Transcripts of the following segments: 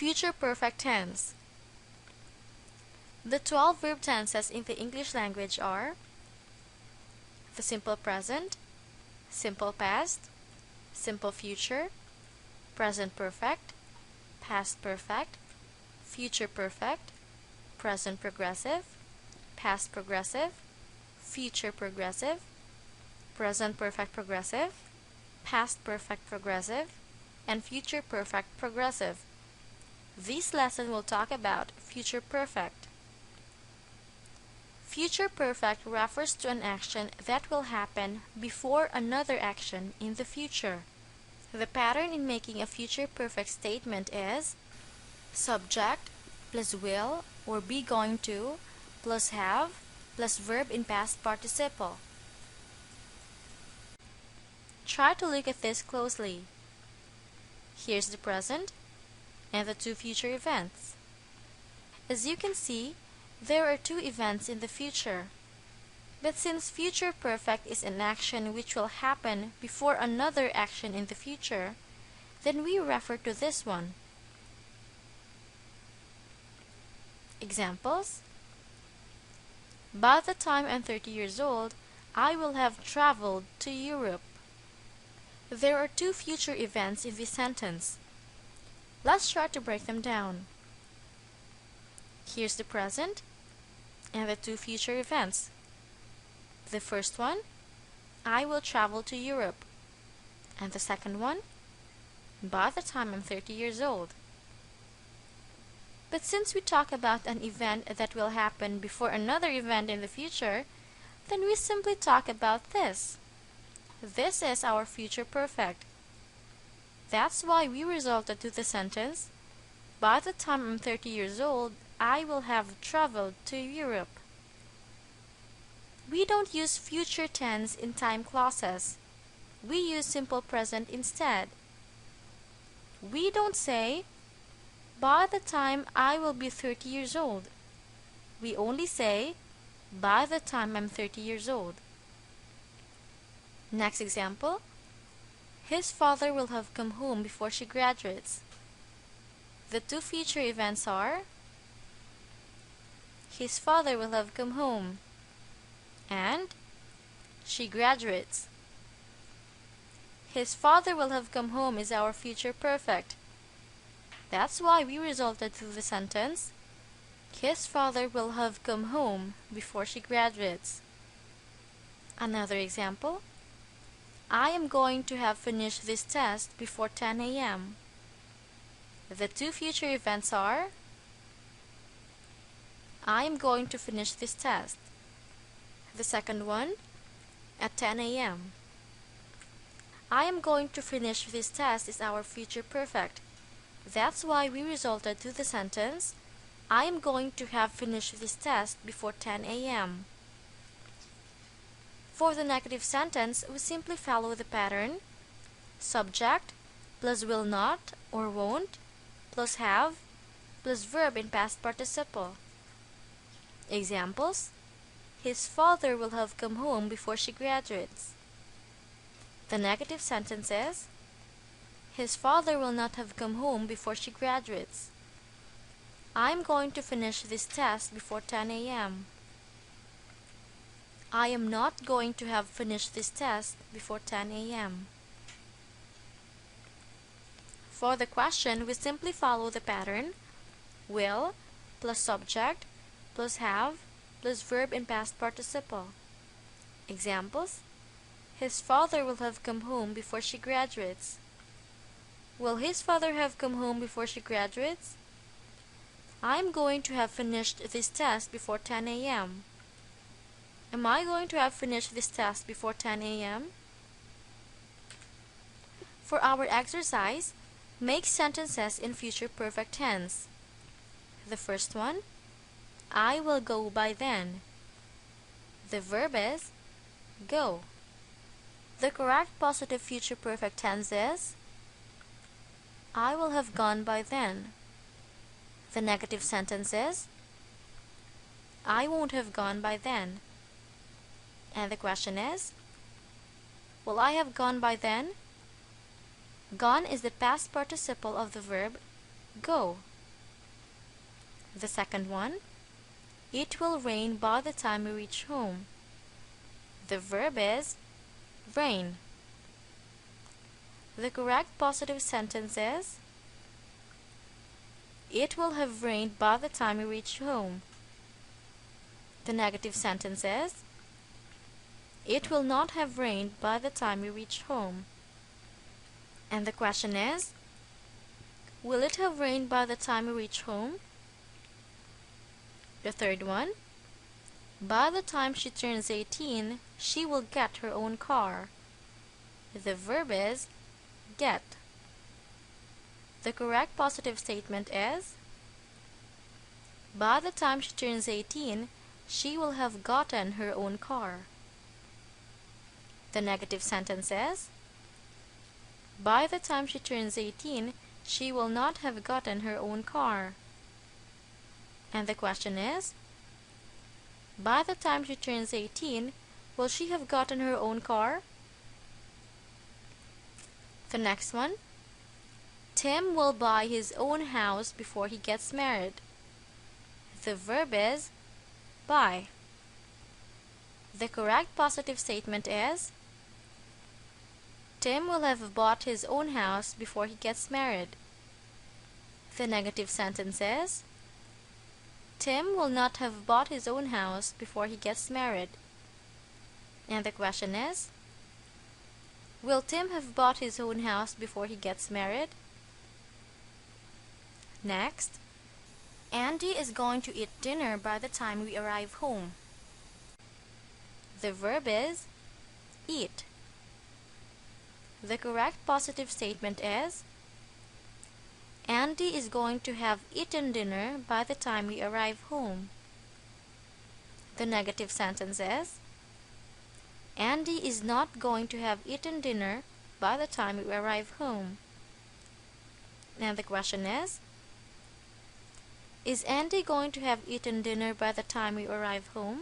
Future perfect tense. The 12 verb tenses in the English language are the simple present, simple past, simple future, present perfect, past perfect, future perfect, present progressive, past progressive, future progressive, present perfect progressive, past perfect progressive, and future perfect progressive. This lesson will talk about future perfect. Future perfect refers to an action that will happen before another action in the future. The pattern in making a future perfect statement is subject plus will or be going to plus have plus verb in past participle. Try to look at this closely. Here's the present and the two future events. As you can see, there are two events in the future. But since future perfect is an action which will happen before another action in the future, then we refer to this one. Examples: by the time I'm 30 years old, I will have traveled to Europe. There are two future events in this sentence. Let's try to break them down. Here's the present and the two future events. The first one, I will travel to Europe. And the second one, by the time I'm 30 years old. But since we talk about an event that will happen before another event in the future, then we simply talk about this. This is our future perfect. That's why we resorted to the sentence, by the time I'm 30 years old, I will have traveled to Europe. We don't use future tense in time clauses. We use simple present instead. We don't say, by the time I will be 30 years old. We only say, by the time I'm 30 years old. Next example. His father will have come home before she graduates. The two future events are his father will have come home and she graduates. His father will have come home is our future perfect. That's why we resorted to the sentence, his father will have come home before she graduates. Another example. I am going to have finished this test before 10 a.m. The two future events are I am going to finish this test. The second one, at 10 a.m. I am going to finish this test is our future perfect. That's why we resorted to the sentence, I am going to have finished this test before 10 a.m. For the negative sentence, we simply follow the pattern subject plus will not or won't plus have plus verb in past participle. Examples: his father will have come home before she graduates. The negative sentence is his father will not have come home before she graduates. I'm going to finish this test before 10 a.m. I am not going to have finished this test before 10 a.m. For the question, we simply follow the pattern will plus subject plus have plus verb in past participle. Examples: his father will have come home before she graduates. Will his father have come home before she graduates? I'm going to have finished this test before 10 a.m. Am I going to have finished this test before 10 a.m.? For our exercise, make sentences in future perfect tense. The first one, I will go by then. The verb is go. The correct positive future perfect tense is I will have gone by then. The negative sentence is I won't have gone by then. And the question is, will I have gone by then? Gone is the past participle of the verb go. The second one, it will rain by the time we reach home. The verb is rain. The correct positive sentence is, it will have rained by the time we reach home. The negative sentence is, it will not have rained by the time we reach home. And the question is, will it have rained by the time we reach home? The third one, by the time she turns 18, she will get her own car. The verb is get. The correct positive statement is, by the time she turns 18, she will have gotten her own car. The negative sentence is, by the time she turns 18, she will not have gotten her own car. And the question is, by the time she turns 18, will she have gotten her own car? The next one, Tim will buy his own house before he gets married. The verb is buy. The correct positive statement is, Tim will have bought his own house before he gets married. The negative sentence is, Tim will not have bought his own house before he gets married. And the question is, will Tim have bought his own house before he gets married? Next, Andy is going to eat dinner by the time we arrive home. The verb is eat. The correct positive statement is, Andy is going to have eaten dinner by the time we arrive home. The negative sentence is, Andy is not going to have eaten dinner by the time we arrive home. And the question is Andy going to have eaten dinner by the time we arrive home?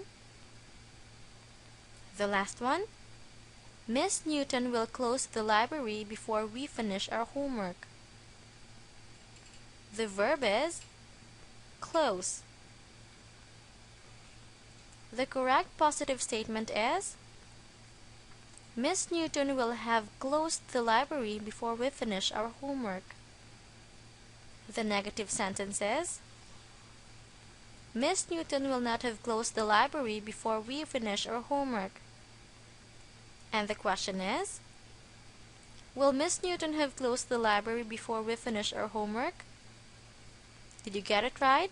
The last one, Miss Newton will close the library before we finish our homework. The verb is close. The correct positive statement is, Miss Newton will have closed the library before we finish our homework. The negative sentence is, Miss Newton will not have closed the library before we finish our homework. And the question is, will Miss Newton have closed the library before we finish our homework? Did you get it right?